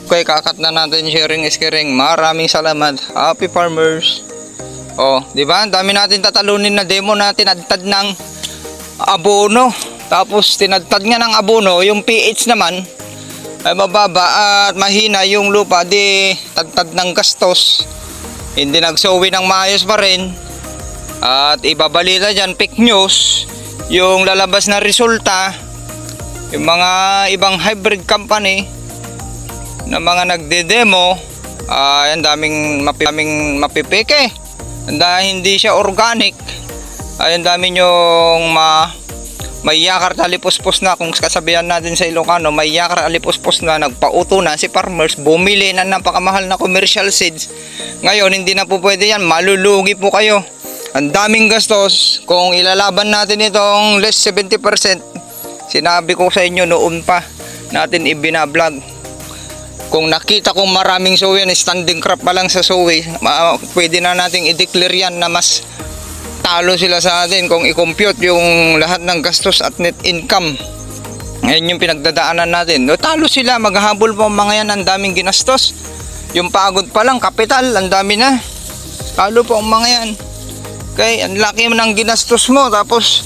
Okay, kakat na natin sharing is caring. Maraming salamat. Happy farmers. Oh, di ba? Dami natin tatalunin na demo na tinadtad ng abono. Tapos tinadtad nga ng abono, yung pH naman ay mababa at mahina yung lupa, di tadtad ng gastos. Hindi nagsowi ng maayos pa rin. At ibabalita dyan, fake news, yung lalabas na resulta, yung mga ibang hybrid company na mga nagde-demo, ang daming mapipeke. Dahil hindi siya organic, ay ang dami nyong may yakar alipuspos na, kung kasabihan natin sa Ilocano, may yakar alipuspos na, nagpauto na si farmers, bumili na napakamahal na commercial seeds. Ngayon hindi na po pwede yan, malulugi po kayo. Ang daming gastos. Kung ilalaban natin itong less 70%, sinabi ko sa inyo noon pa natin ibinablog, kung nakita kong maraming soy yan, standing crop pa lang sa soy, pwede na nating i-declare yan na mas talo sila sa atin kung i-compute yung lahat ng gastos at net income. Ngayon yung pinagdadaanan natin, no, talo sila, maghahabol pa mga yan, ang daming ginastos. Yung pagod pa lang, kapital, ang dami na. Talo po ang mga yan. Okay, ang laki mo ng ginastos mo, tapos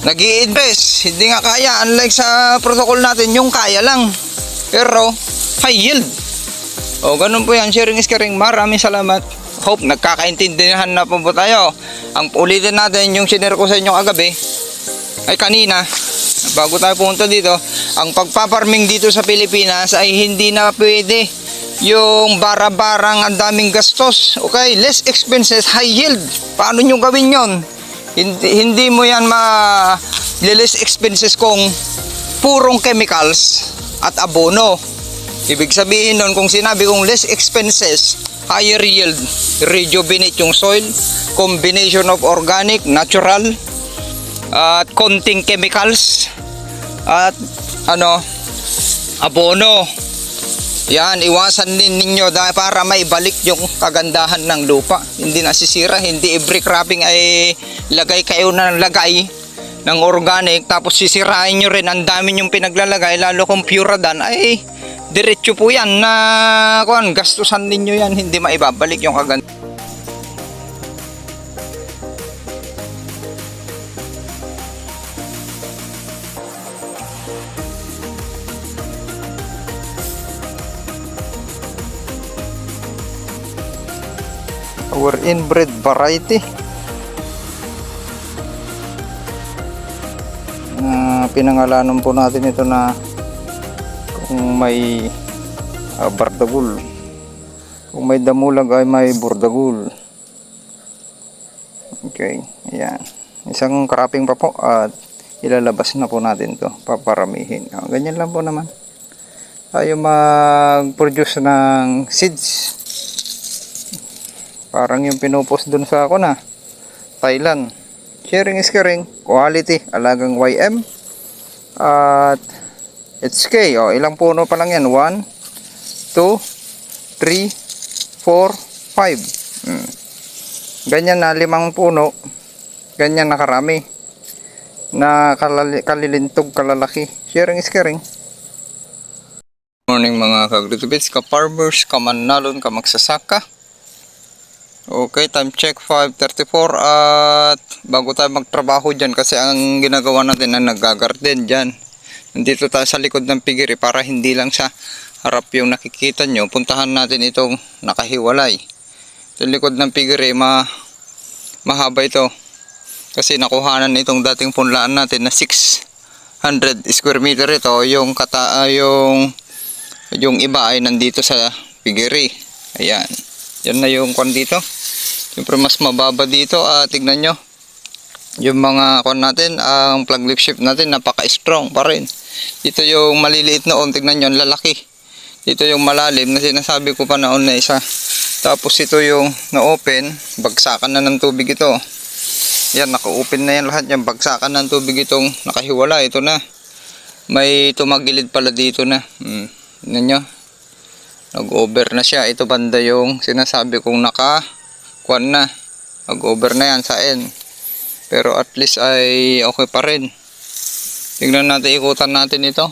nag-i-invest, hindi nga kaya. Unlike sa protocol natin, yung kaya lang, pero high yield. O ganun po yan, sharing is caring. Maraming salamat. Hope nagkakaintindihan na po tayo. Ang ulitin natin yung sinare ko sa inyo kagabi, ay kanina, bago tayo pumunta dito, ang pagpaparming dito sa Pilipinas ay hindi na pwede yung bara-barang ang daming gastos. Okay, less expenses, high yield. Paano nyo gawin yon? Hindi mo yan less expenses kung purong chemicals at abono. Ibig sabihin nun, kung sinabi kong less expenses, higher yield, rejuvenate yung soil, combination of organic, natural, at konting chemicals, at abono. Yan, iwasan din ninyo para maibalik yung kagandahan ng lupa. Hindi nasisira, hindi every cropping ay lagay kayo ng lagay ng organic, tapos sisirain nyo rin, ang dami nyong pinaglalagay, lalo kung Puradan, ay diretso po yan na gastusan ninyo yan, hindi maibabalik yung kagandahan. Our inbred variety, pinangalanan po natin ito na kung may bardagul, kung may damulag ay may burdagul. Okay, ayan, isang cropping pa po at ilalabas na po natin to, paparamihin. Ganyan lang po naman tayo mag-produce ng seeds. Parang yung pinupost dun sa ako na Thailand, sharing is caring, quality, alagang YM at HK. Ilang puno pa lang yan, 1, 2, 3, 4, 5. Ganyan na 5 puno, ganyan na karami, na kalilintog, kalalaki. Sharing is caring. Morning mga kagritubits, ka-farmers, kamanalon, kamagsasaka. Okay, time check 5:34 at bago tayo magtrabaho dyan, kasi ang ginagawa natin na nag-garden dyan. Nandito tayo sa likod ng pigiri para hindi lang sa harap yung nakikita nyo. Puntahan natin itong nakahiwalay. Sa likod ng pigiri, mahaba ito. Kasi nakuhanan itong dating punlaan natin na 600 square meter ito. Yung iba ay nandito sa pigiri. Ayan. Yan na yung kwan dito. Siyempre mas mababa dito. Tignan nyo. Yung mga kwan natin, ang plug leaf shift natin, napaka-strong pa rin. Dito yung maliliit noon, tignan nyo, lalaki. Dito yung malalim na sinasabi ko pa noon na isa. Tapos ito yung na-open, bagsakan na ng tubig ito. Yan, naka-open na yan lahat yan. Bagsakan ng tubig itong nakahiwala. Ito na. May tumagilid pala dito na. Tignan nyo. Nag-over na siya. Ito banda yung sinasabi kong naka-kwan na. Nag-over na yan sa end. Pero at least ay okay pa rin. Tignan natin, ikutan natin ito.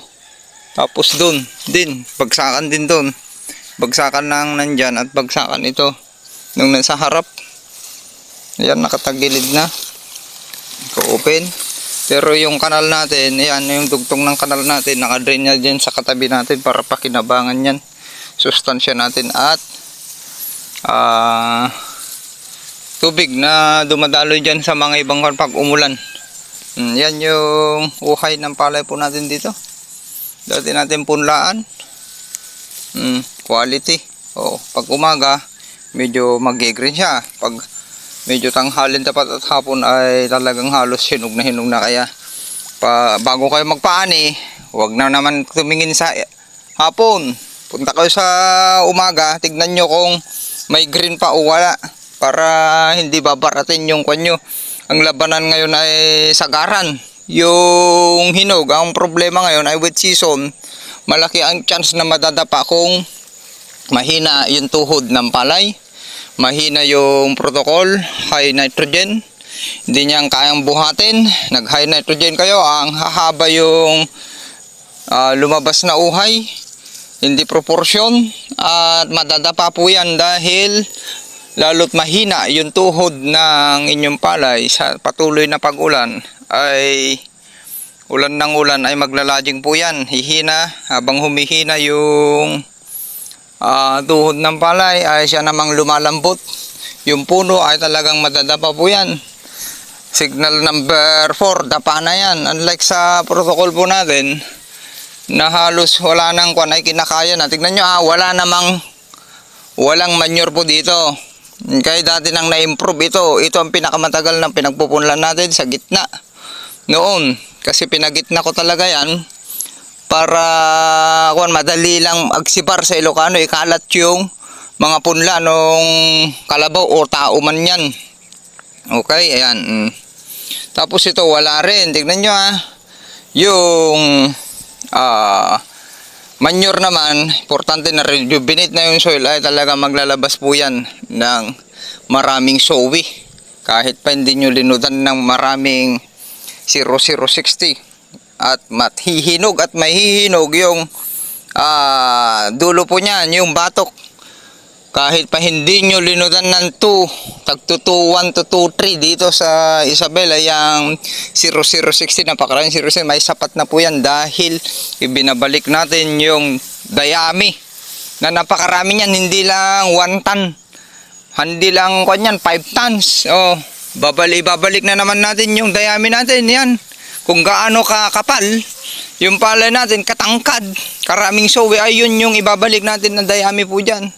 Tapos dun din, bagsakan din dun. Bagsakan ng nandyan at bagsakan ito. Nung nasa harap. Ayan, nakatagilid na. Open. Pero yung kanal natin, ayan, yung dugtong ng kanal natin, nakadrain na dyan sa katabi natin para pakinabangan yan. Sustansya natin at tubig na dumadaloy dyan sa mga ibang pag umulan. Yan yung uhay ng palay po natin dito. Dati natin punlaan. Quality. Pag umaga, medyo mag-green siya. Pag medyo tanghalin tapat at hapon ay talagang halos hinog na kaya bago kayo magpaani, huwag na naman tumingin sa hapon. Punta kayo sa umaga, tignan nyo kung may green pa o wala para hindi babaratin yung kanyo. Ang labanan ngayon ay sagaran. Yung hinog, ang problema ngayon ay wet season. Malaki ang chance na madadapa kung mahina yung tuhod ng palay. Mahina yung protocol, high nitrogen. Hindi niya kayang buhatin. Nag high nitrogen kayo, ang hahaba yung lumabas na uhay. Hindi proportion at madadapa po yan dahil lalo't mahina yung tuhod ng inyong palay sa patuloy na pag-ulan ay ulan ng ulan ay maglalaging po yan. Hihina, habang humihina yung tuhod ng palay ay siya namang lumalambot. Yung puno ay talagang madadapa po yan. Signal number 4, dapa na yan. Unlike sa protocol po natin na halos wala nang kwan ay kinakaya na. Tignan nyo walang manure po dito. Kaya dati nang na-improve ito ang pinakamatagal ng pinagpupunlan natin sa gitna noon. Kasi pinagitna ko talaga yan para madali lang agsibar sa Ilocano, ikalat yung mga punla nung kalabaw o tao man yan. Okay, ayan. Tapos ito wala rin. Tignan nyo yung manure naman, importante na rejuvenate na yung soil ay talaga maglalabas po yan ng maraming sowi. Kahit pa hindi nyo linudan ng maraming 0060. At mathihinog at mahihinog yung dulo po niyan, yung batok. Kahit pa hindi nyo linudan ng 2, tagto 1 to 2, 3 dito sa Isabela, yung 0060, napakaraming 00, may sapat na po yan dahil ibinabalik natin yung dayami na napakarami niyan, hindi lang 1 ton, hindi lang kanyan 5 tons. Babalik na naman natin yung dayami natin yan. Kung gaano kakapal yung palay natin, katangkad, karaming sowi, ay yun yung ibabalik natin na dayami po dyan.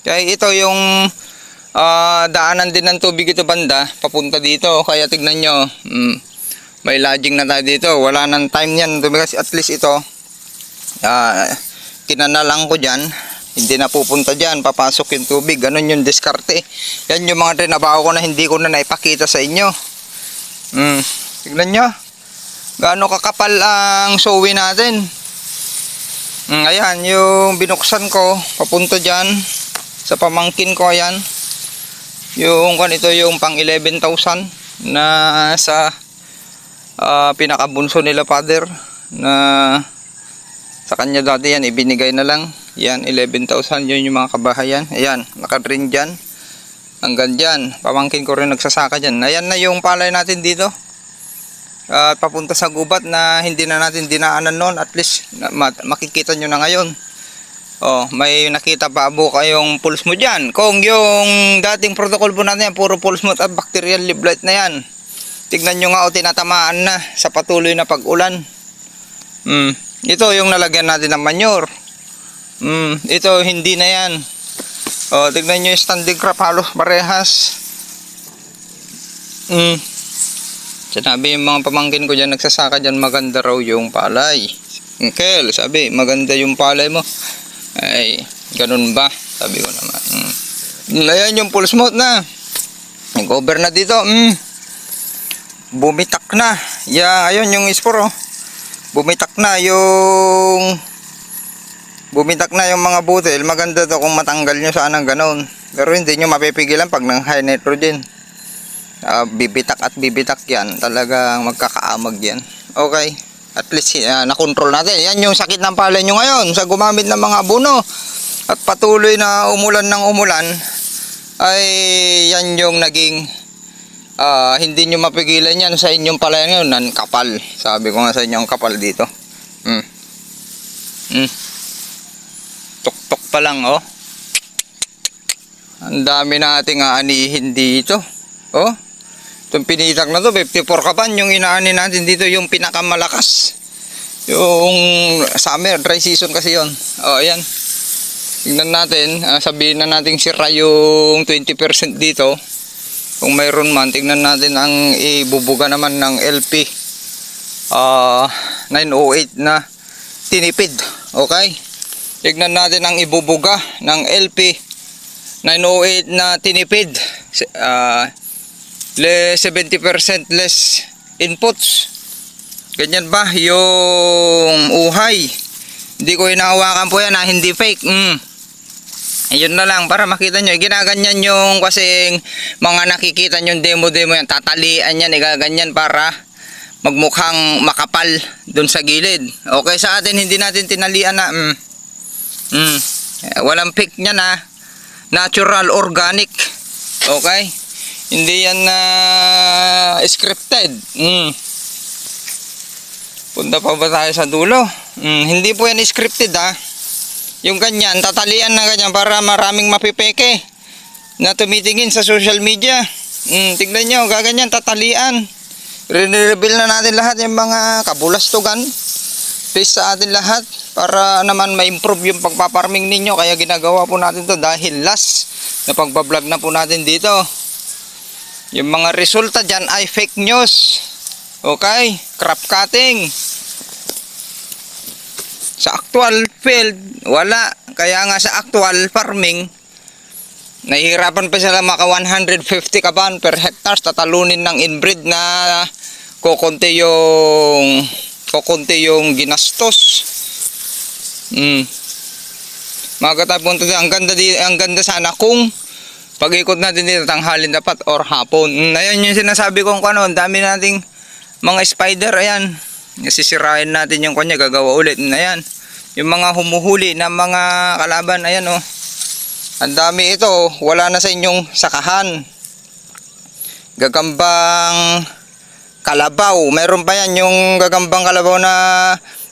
Kaya ito yung daanan din ng tubig ito banda, papunta dito. Kaya tignan nyo, may lodging na tayo dito. Wala nang time yan. Kasi at least ito, kinanalang ko dyan. Hindi na pupunta dyan, papasok yung tubig. Ganun yung diskarte. Yan yung mga trinabaho ko na hindi ko na naipakita sa inyo. Tignan nyo gaano kakapal ang sowi natin. Ayan yung binuksan ko papunta dyan sa pamangkin ko. Ayan yung ganito, yung pang 11,000 na sa pinakabunso nila father, na sa kanya dati yan ibinigay na lang. Yan 11,000 yun yung mga kabahayan. Ayan nakadrain dyan hanggang dyan. Pamangkin ko rin nagsasaka dyan. Ayan na yung palay natin dito. At papunta sa gubat na hindi na natin dinaanan noon. At least makikita nyo na ngayon. May nakita pa po kayong pulse mo dyan. Kung yung dating protocol po natin yan, puro pulse mo at bacterial leaf blight na yan. Tignan nyo nga tinatamaan na sa patuloy na pag-ulan. Ito yung nalagyan natin ng manure. Ito hindi na yan. Tignan nyo yung standing crop, halos parehas. Sinabi yung mga pamangkin ko dyan, nagsasaka dyan, maganda raw yung palay. Kel, sabi, maganda yung palay mo. Ay, ganun ba? Sabi ko naman. Ayan yung full smooth na. Nag-over na dito. Bumitak na. Ayun yung spore. Bumitak na yung mga butil. Maganda to kung matanggal nyo saan ang ganun. Pero hindi nyo mapipigilan pag ng high nitrogen. Bibitak at bibitak yan. Talagang magkakaamag yan. Okay. At least na-control natin. Yan yung sakit ng palay nyo ngayon sa gumamit ng mga abono. At patuloy na umulan ng umulan, ay yan yung naging hindi nyo mapigilan yan sa inyong palay ngayon. Nan kapal. Sabi ko nga sa inyo, ang kapal dito. Tok-tok pa lang, oh. Ang dami nating aanihin dito. Oh. Itong pinitak na to, 54 kaban. Yung inaani natin dito, yung pinakamalakas. Yung summer, dry season kasi yon. Oh, ayan. Tingnan natin. Sabihin na natin sira yung 20% dito. Kung mayroon man, tingnan natin ang ibubuga naman ng LP 908 na tinipid. Okay? Tignan natin ang ibubuga ng LP 908 na tinipid. 70% less inputs. Ganyan ba yung uhay? Hindi ko hinahawakan po yan, hindi fake. Ayun na lang para makita nyo. Ginaganyan yung kasing mga nakikita nyo demo yan. Tatalian yan, igaganyan para magmukhang makapal dun sa gilid. Okay, sa atin hindi natin tinalian na walang fake niya na natural, organic. Okay? Hindi yan na scripted. Punta pa ba tayo sa dulo? Hindi po yan scripted, ha. Yung ganyan, tatalian na ganyan para maraming mapipeke na tumitingin sa social media. Tignan nyo, gaganyan, tatalian. Re-reveal na natin lahat yung mga kabulastugan. Please sa atin lahat para naman ma-improve yung pagpaparming ninyo. Kaya ginagawa po natin to dahil last na pagbablog na po natin dito. Yung mga resulta dyan ay fake news. Okay? Crop cutting. Sa actual field, wala. Kaya nga sa actual farming, nahihirapan pa sila maka 150 kaban per hectare. Tatalunin ng inbreed na kukunti yung ginastos. Mga katapon, ang ganda sana kung pag-ikot natin dito tanghalin dapat or hapon. Ayan yung sinasabi kong ano, dami nating mga spider. Ayan, sisirain natin yung kanya, gagawa ulit. Ayan, yung mga humuhuli na mga kalaban. Ayan, oh, ang dami ito. Wala na sa inyong sakahan. Gagambang kalabaw, meron pa yan yung gagambang kalabaw na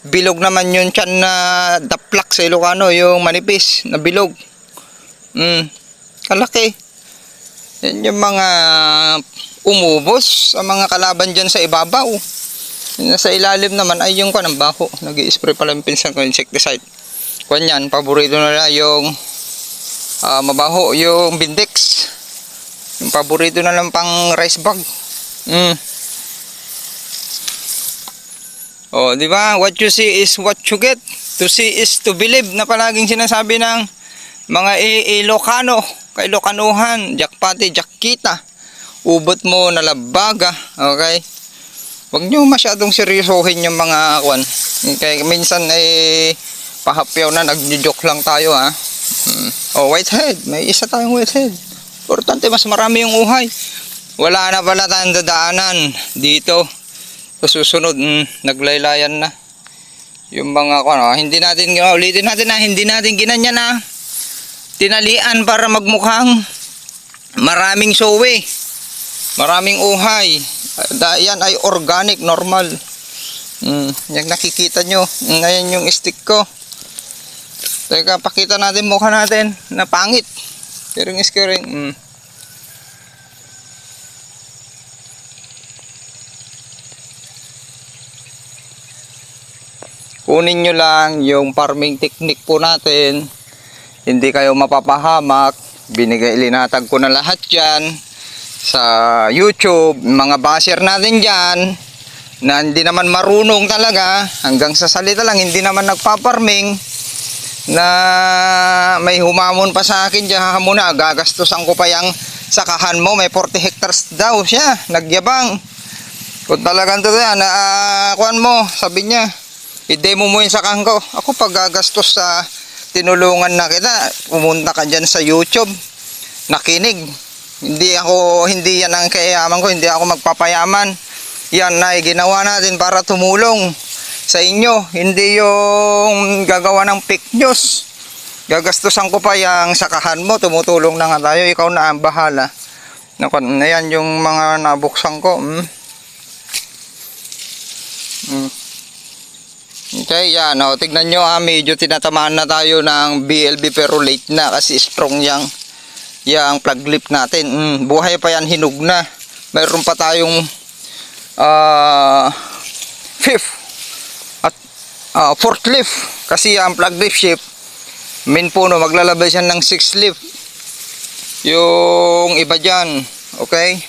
bilog naman yung tiyan na daplak sa Ilocano, yung manipis na bilog. Kalaki. Yan yung mga umubos, ang mga kalaban dyan sa ibabaw. Sa ilalim naman ay yung kanang baho. Nag-i-spray pala yung pinsan ko insecticide. Kanyan, paborito nila yung mabaho, yung Bindex. Yung paborito na lang pang rice bag. Oh, di ba? What you see is what you get. To see is to believe na palaging sinasabi ng mga Ilocano, kay Ilocanuhan, jakpati, jakkita. Ubot mo na labaga, okay? Huwag nyo masyadong seryosohin yung mga kwan. Okay, minsan ay pahapyaw na, nagjo-joke lang tayo, ha. Oh, whitehead, may isa tayong whitehead. Importante, mas marami yung uhay. Wala na pala tayong dadaanan dito. Sa susunod, naglaylayan na yung mga hindi natin, ulitin natin na hindi natin ginanyan na tinalian para magmukhang maraming sowe, maraming uhay. Yan ay organic, normal. Yung nakikita nyo ngayon yung stick ko. Teka, pakita natin mukha natin na pangit. Skiring. Kunin nyo lang yung farming technique po natin. Hindi kayo mapapahamak. Linatag ko na lahat dyan sa YouTube. Mga basher natin dyan na hindi naman marunong talaga. Hanggang sa salita lang, hindi naman nagpaparming. Na may humamon pa sa akin dyan. Muna, gagastusan ko pa yung sakahan mo. May 40 hectares daw siya. Nagyabang. Kung talagang totoo yan, kuhan mo, sabi niya, i-demo mo yung sakahan ko. Ako pag gagastos sa tinulungan na kita, pumunta ka dyan sa YouTube, nakinig. Hindi yan ang kayaman ko, hindi ako magpapayaman. Yan na ginawa natin para tumulong sa inyo, hindi yung gagawa ng fake news. Gagastusan ko pa yung sakahan mo, tumutulong na nga tayo, ikaw na ang bahala. Ayan yung mga nabuksan ko. Okay, yan. Tignan nyo, medyo tinatamaan na tayo ng BLB pero late na kasi strong yung plug lip natin. Buhay pa yan, hinog na. Mayroon pa tayong fifth at fourth leaf kasi ang plug leaf shape main puno maglalabas yan ng 6 leaf yung iba dyan. Okay,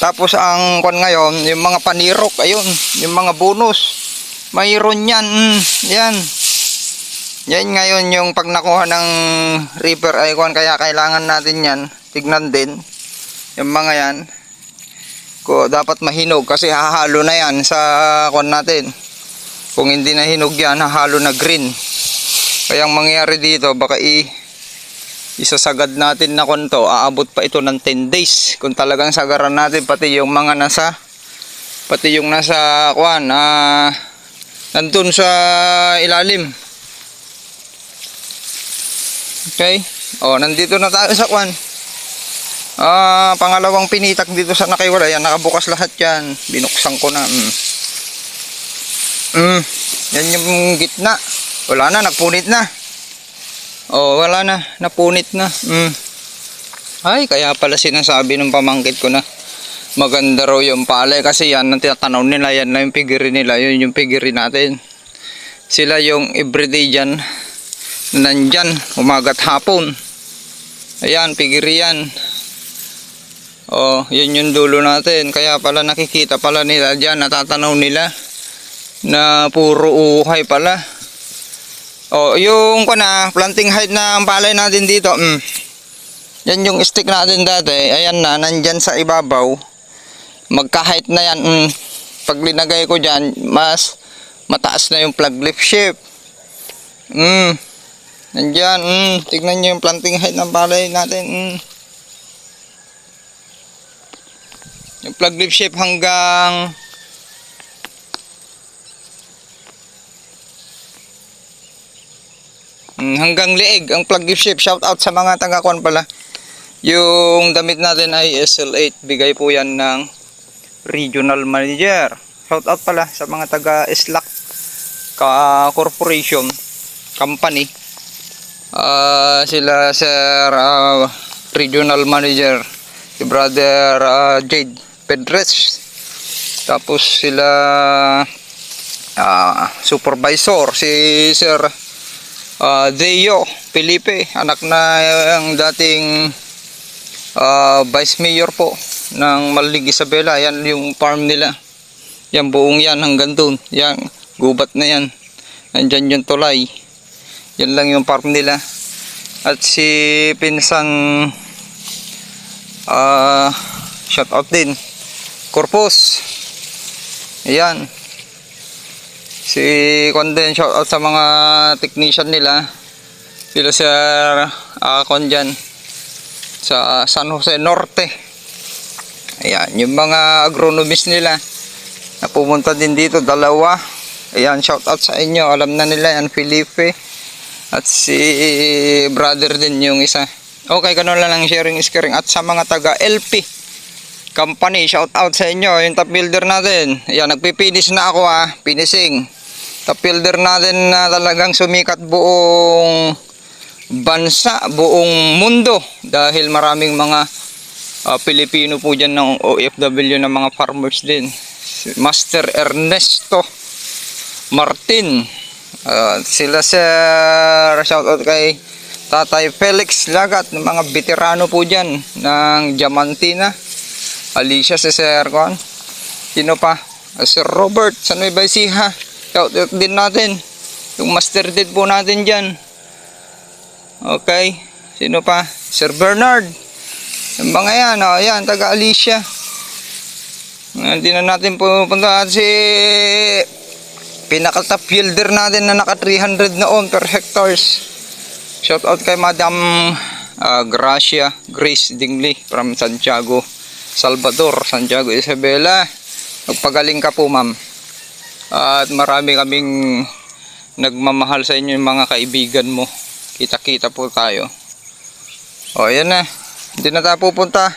tapos ang kwan ngayon yung mga panirok, ayun yung mga bonus mayroon yan. Yan ngayon yung pag nakuha ng reaper icon, kaya kailangan natin yan tignan din yung mga yan ko dapat mahinog kasi hahalo na yan sa kwan natin. Kung hindi na hinog yan, hahalo na green. Kaya ang mangyayari dito, baka isasagad natin na kwan to, aabot pa ito ng 10 days. Kung talagang sagaran natin, pati yung mga nasa kwan, nandun sa ilalim. Okay, nandito na tayo sa kwan. Pangalawang pinitak dito sa nakaiwala. Yan, nakabukas lahat yan. Binuksan ko na. Yan yung gitna. Wala na, nagpunit na. Wala na, napunit na. Ay, kaya pala sinasabi ng pamangkit ko na maganda raw yung palay kasi yan ang tinatanaw nila. Yan na yung pigiri nila. Yun yung pigiri natin. Sila yung everyday dyan. Nandyan, umaga't hapon. Ayan, pigiri yan. Yun yung dulo natin. Kaya pala nakikita pala nila dyan, natatanaw nila na puro uhay pala. Yung planting height na ang palay natin dito. Yan yung stick natin dati. Ayan na, nandyan sa ibabaw. Magka-height na yan. Pag linagay ko dyan, mas mataas na yung plug leaf shape. Nandyan. Tignan nyo yung planting height ng palay natin. Yung plug leaf shape hanggang leeg ang plug leaf shape. Shout out sa mga taga-kwan pala. Yung damit natin ay SL8, bigay po yan ng regional manager. Shout out pala sa mga taga Slack corporation company. Sila sir regional manager, si brother Jade Pedres, tapos sila supervisor si sir Deo Felipe, anak na ang dating vice mayor po ng Malig Isabela. Yan yung farm nila, yan buong yan hanggang dun, yan gubat na yan, nandyan yung tulay, yan lang yung farm nila. At si pinsan shout out din Corpus, ayan si Konden, shout out sa mga technician nila, sila sir Konjan sa San Jose Norte. Ayan yung mga agronomist nila na pumunta din dito, dalawa. Ayan, shout out sa inyo, alam na nila yan, Felipe at si brother din yung isa. Okay, ganun lang sharing is caring. At sa mga taga LP company, shout out sa inyo, yung top builder natin. Ayan, nagpipinish na ako finishing. Top builder natin na talagang sumikat buong bansa, buong mundo dahil maraming mga Pilipino po dyan ng OFW na mga farmers din. Master Ernesto Martin, sila sir, shout out kay Tatay Felix Lagat, ng mga veterano po dyan ng Diamantina. Alicia, si Sir Juan, sino pa, Sir Robert sa Nueva Ecija, shout out din natin yung master din po natin dyan. Okay, sino pa, Sir Bernard, yung mga yan, yan taga Alicia. Hindi na natin pupunta si pinaka-top fielder natin na naka 300 na on per hectares. Shout out kay Madam Gracia Grace Dingley from Santiago, Salvador, Santiago Isabela. Magpagaling ka po, ma'am. At marami kaming nagmamahal sa inyo, yung mga kaibigan mo. Kita-kita po tayo. O, ayan na. Hindi na tayo pupunta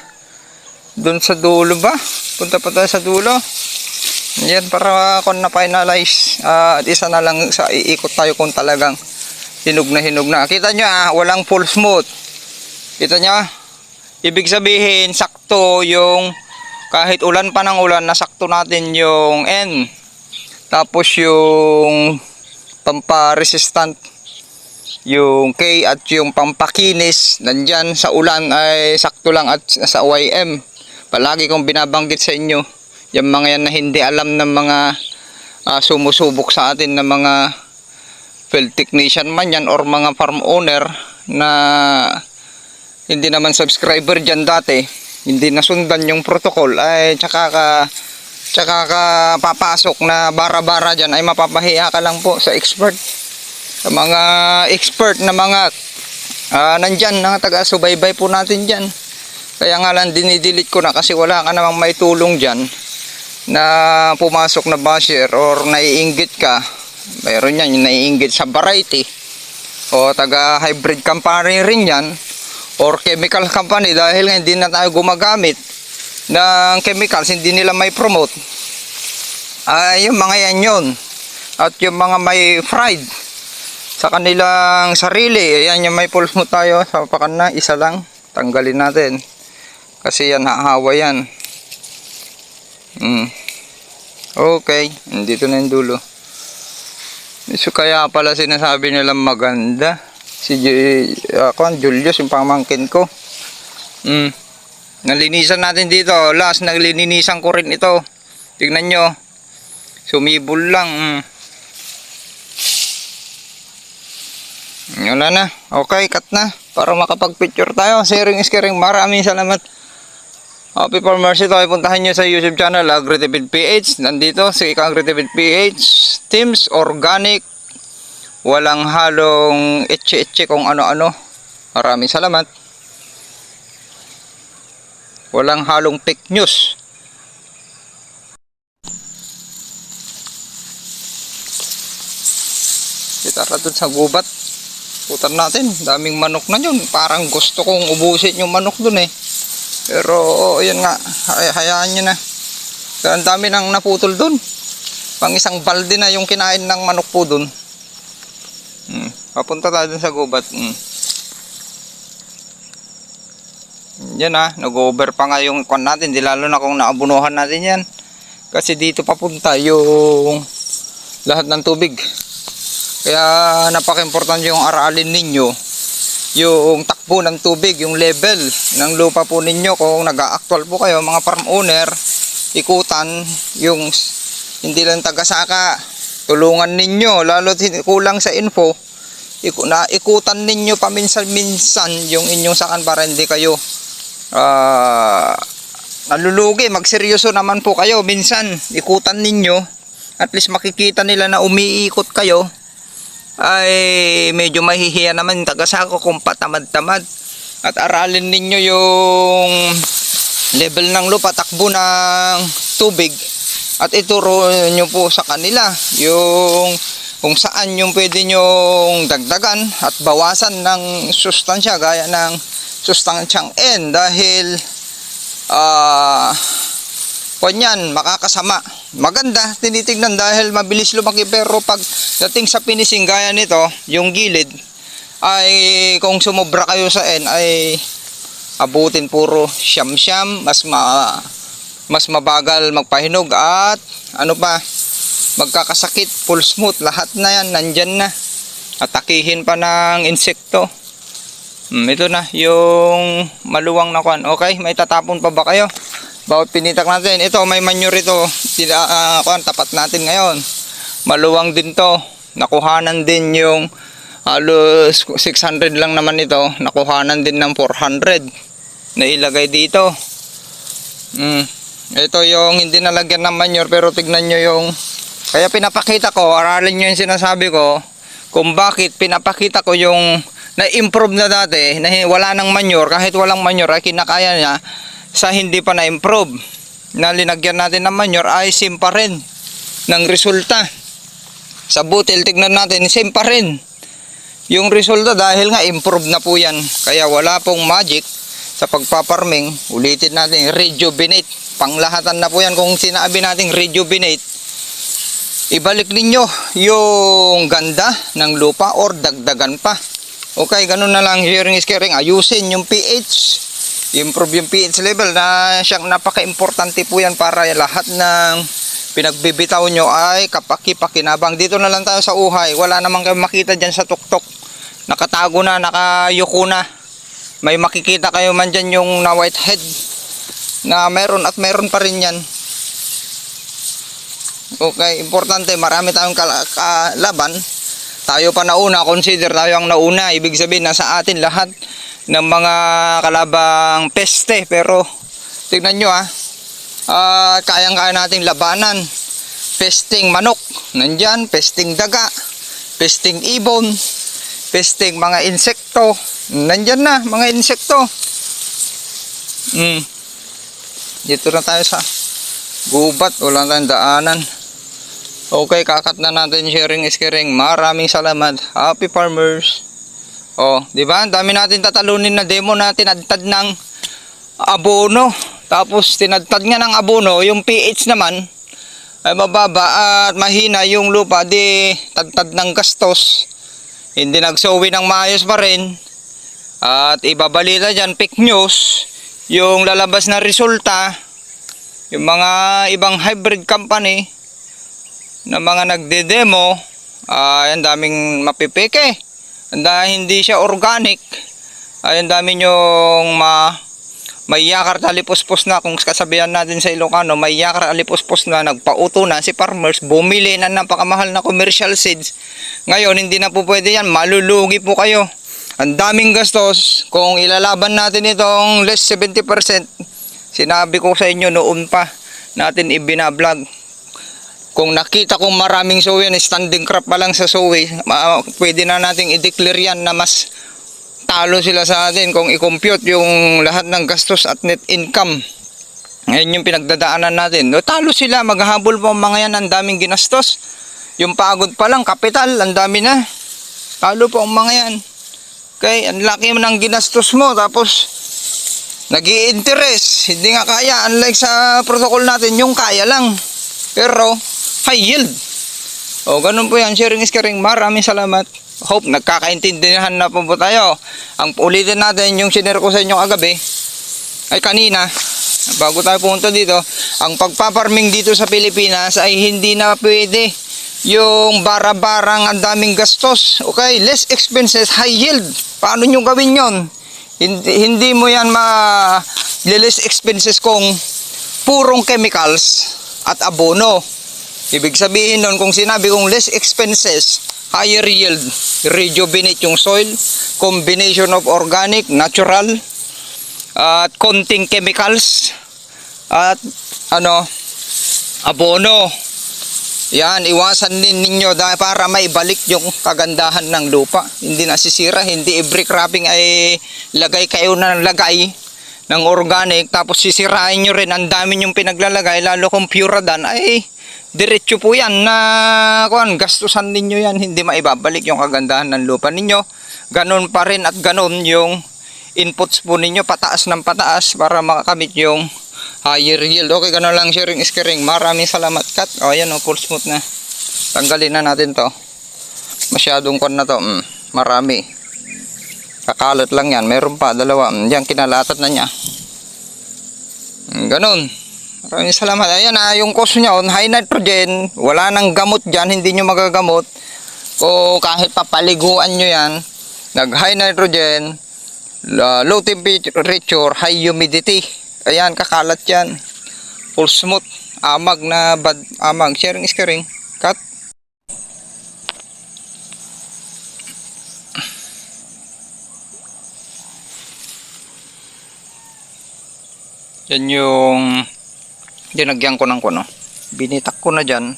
doon sa dulo ba? Punta pa tayo sa dulo. Ayan, para kung na-finalize. At isa na lang sa iikot tayo kung talagang hinog na. Kita nyo walang full smooth. Kita nyo? Ibig sabihin, sakto yung kahit ulan pa ng ulan, nasakto natin yung N. Tapos yung pampa-resistant, yung K at yung pampakinis, nandyan sa ulan ay sakto lang at sa YM. Palagi kong binabanggit sa inyo, yung mga yan na hindi alam ng mga sumusubok sa atin na mga field technician man yan or mga farm owner na hindi naman subscriber dyan dati, hindi nasundan yung protocol, ay tsaka ka papasok na bara-bara dyan, ay mapapahiya ka lang po sa expert, sa mga expert na mga nandyan na taga-subaybay po natin dyan. Kaya nga lang dinidelete ko na kasi wala ka namang may tulong dyan na pumasok na basher or naiinggit ka. Mayroon yan yung naiinggit sa variety o taga hybrid company rin yan or chemical company, dahil nga hindi na tayo gumagamit ng chemicals, hindi nila may promote. Yung mga yan yun. At yung mga may fried sa kanilang sarili, yan yung may pulse mo tayo sa pakan na isa lang, tanggalin natin kasi yan hahawa yan. Okay, dito na yung dulo. So kaya pala sinasabi nilang maganda si Julius, yung pamangkin ko. Nalinisan natin dito. Last naglilinisan ko rin ito. Tignan nyo. Sumibol lang. Wala na. Okay, cut na. Para makapag-picture tayo. Sharing is caring. Maraming salamat. Happy Farmers, ito ay puntahan nyo sa YouTube channel AgriTipid PH. Nandito si AgriTipid PH. Teams Organic. Walang halong etche-etche kung ano-ano. Maraming salamat. Walang halong fake news. Tara dun sa gubat. Putan natin. Daming manok na yun. Parang gusto kong ubusin yung manok dun eh. Pero yun nga. Hayaan nyo na. Kaya ang dami nang naputol dun. Pang isang balde na yung kinain ng manok po dun. Papunta tayo dun sa gubat. Yan nag-over pa nga yung kwan natin, di lalo na kung naabunuhan natin yan. Kasi dito papunta yung lahat ng tubig. Kaya napaka-importante yung aralin ninyo yung takbo ng tubig, yung level ng lupa po ninyo. Kung nag-a-actual po kayo mga farm owner, ikutan yung hindi lang taga-saka, tulungan ninyo, lalo kulang sa info, ikutan ninyo paminsan-minsan yung inyong sakan para hindi kayo nalulugi. Magseryoso naman po kayo, minsan ikutan ninyo, at least makikita nila na umiikot kayo. Ay medyo mahihiya naman yung taga-sako kung patamad-tamad. At aralin ninyo yung level ng lupa, takbo ng tubig, at ituro nyo po sa kanila yung kung saan yung pwede nyong dagdagan at bawasan ng sustansya gaya ng sustansyang N, dahil kanyan makakasama. Maganda tinitignan dahil mabilis lumaki, pero pag dating sa finishing gaya nito, yung gilid ay kung sumobra kayo sa N ay abutin puro siyam-siyam, mas mabagal magpahinog, at ano pa, magkakasakit, full smooth, lahat na yan nandyan na, atakihin pa ng insekto. Ito na yung maluwang na kwan. Okay, may tatapon pa ba kayo? Bawat pinitak natin, ito may manure ito, tapat natin ngayon. Maluwang din to, nakuhanan din yung halos 600 lang naman ito, nakuhanan din ng 400 na ilagay dito. Ito yung hindi nalagyan ng manure, pero tignan nyo yung, kaya pinapakita ko, aralin nyo yung sinasabi ko kung bakit pinapakita ko yung na-improve na dati, na wala ng manure, kahit walang manure ay kinakaya niya. Sa hindi pa na-improve na linagyan natin ng manure ay sim pa rin. ng resulta. Sa butil, tignan natin, same pa rin yung resulta dahil nga improve na po yan. Kaya wala pong magic sa pagpaparming. Ulitin natin, rejuvenate. Panglahatan na po yan. Kung sinabi natin rejuvenate, ibalik ninyo yung ganda ng lupa or dagdagan pa. Okay, ganun na lang, sharing is caring. Ayusin yung pH, improve yung pH level na siyang napaka-importante po yan para lahat ng pinagbibitaw nyo ay kapaki-pakinabang. Dito na lang tayo sa uhay. Wala namang kayo makita dyan sa tuktok. Nakatago na, nakayuko na. May makikita kayo man dyan yung na whitehead na meron at meron pa rin yan. Okay, importante, marami tayong kalaban. Tayo pa nauna, consider tayo ang nauna. Ibig sabihin, nasa atin lahat ng mga kalabang peste. Pero, tignan nyo kayang-kaya nating labanan. Pesting manok, nandyan. Pesting daga, pesting ibon, pesting mga insekto. Nandyan na, mga insekto. Dito na tayo sa gubat, wala tayong daanan. Okay, kakat na natin, sharing is caring. Maraming salamat. Happy farmers. Di ba? Dami natin tatalunin na demo na tinadtad ng abono. Tapos tinadtad nga ng abono, yung pH naman ay mababa at mahina yung lupa, di tadtad ng gastos. Hindi nagsawi ng maayos pa rin. At ibabalita dyan, fake news, yung lalabas na resulta, yung mga ibang hybrid company na mga nagde-demo, ang daming mapipeke. Hindi siya organic. Ang dami nyong may yakar alipuspos na, kung kasabihan natin sa Ilocano, may yakar alipuspos na, nagpauto na si farmers, bumili na napakamahal na commercial seeds. Ngayon, hindi na po pwede yan, malulugi po kayo. Ang daming gastos. Kung ilalaban natin itong less 70%, sinabi ko sa inyo noon pa natin ibinablog. Kung nakita kong maraming soy yan, standing crop pa lang sa soy, pwede na nating i-declare yan na mas talo sila sa atin kung i-compute yung lahat ng gastos at net income. Ngayon yung pinagdadaanan natin. Talo sila, maghahabol pa mga yan, ang daming ginastos. Yung pagod pa lang, kapital, ang dami na. Talo po ang mga yan. Okay, ang laki mo ng ginastos mo, tapos nag-i-interest. Hindi nga kaya, unlike sa protocol natin, yung kaya lang. Pero high yield. Ganun po yan, sharing is caring. Maraming salamat. Hope nagkakaintindihan na po tayo. Ang ulitin natin yung sinare ko sa inyo kagabi, ay kanina, bago tayo pumunta dito, ang pagpaparming dito sa Pilipinas ay hindi na pwede yung bara-barang ang daming gastos. Okay, less expenses, high yield. Paano nyo gawin yon? Hindi mo yan less expenses kung purong chemicals at abono. Ibig sabihin nun, kung sinabi kong less expenses, higher yield, rejuvenate yung soil, combination of organic, natural, at konting chemicals, at abono. Yan, iwasan din ninyo para maibalik yung kagandahan ng lupa. Hindi nasisira, hindi every cropping ay lagay kayo ng lagay ng organic, tapos sisirain nyo rin, ang dami yung pinaglalagay, lalo kung puradan, ay diretso po yan na gastusan ninyo yan, hindi maibabalik yung kagandahan ng lupa ninyo. Ganon pa rin at ganon yung inputs po ninyo, pataas ng pataas para makakamit yung higher yield. Okay, ganon lang, sharing is caring. Maraming salamat, Kat. Ayan, full smooth na. Tanggalin na natin to. Masyadong kon na to. Marami. Kakalat lang yan. Meron pa, dalawa. Yan, kinalatat na niya. Ganon. Maraming salamat. Ayan yung cost niya, high nitrogen. Wala nang gamot dyan. Hindi nyo magagamot. O kahit papaliguan nyo yan. Nag-high nitrogen, low temperature, high humidity. Ayan, kakalat yan. Full smooth. Amag na bad amag. Sharing is caring. Cut. Yan yung dinagyan ko ng kuno. Binitak ko na dyan.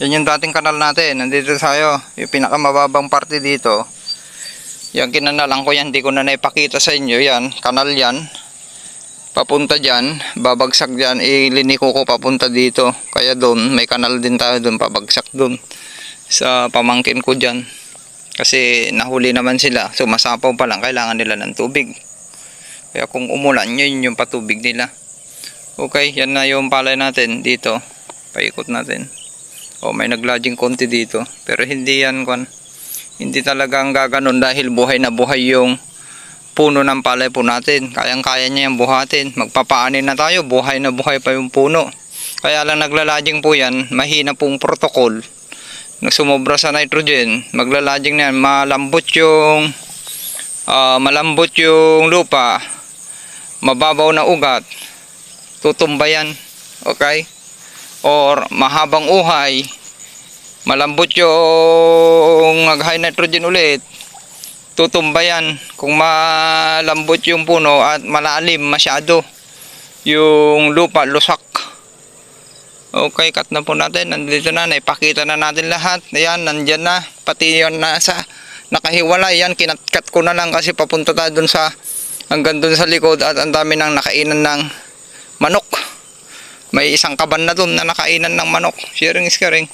Yan yung dating kanal natin. Nandito tayo. Yung pinakamababang parte dito. Yan kinanalang ko yan. Hindi ko na naipakita sa inyo. Yan. Kanal yan. papunta dyan, babagsak dyan, iliniko ko papunta dito. Kaya doon, may kanal din tayo doon, pabagsak doon sa pamangkin ko dyan. Kasi nahuli naman sila, sumasapaw pa lang, kailangan nila ng tubig. Kaya kung umulan, yun yung patubig nila. Okay, yan na yung palay natin dito. Paikot natin. O, may naglodging konti dito. Pero hindi yan, hindi talagang gaganon dahil buhay na buhay yung puno ng palay po natin. Kayang-kaya niya yung buhatin. Magpapaanin na tayo, buhay na buhay pa yung puno. Kaya lang naglalodging po yan, mahina pong protocol. Sumobra sa nitrogen, maglalodging na yan, malambot yung lupa, mababaw na ugat, tutumba yan, okay? Or mahabang uhay, malambot yung high nitrogen ulit, tutumba yan. Kung malambot yung puno at malalim masyado yung lupa, lusak. Okay, cut na po natin. Nandito na, naipakita na natin lahat. Ayan, nandyan na. Pati yun na sa nakahiwalay. Yan, kinat-cut ko na lang kasi papunta tayo dun sa, hanggang dun sa likod at ang dami nang nakainan ng manok. May isang kaban na dun na nakainan ng manok. Sharing is caring.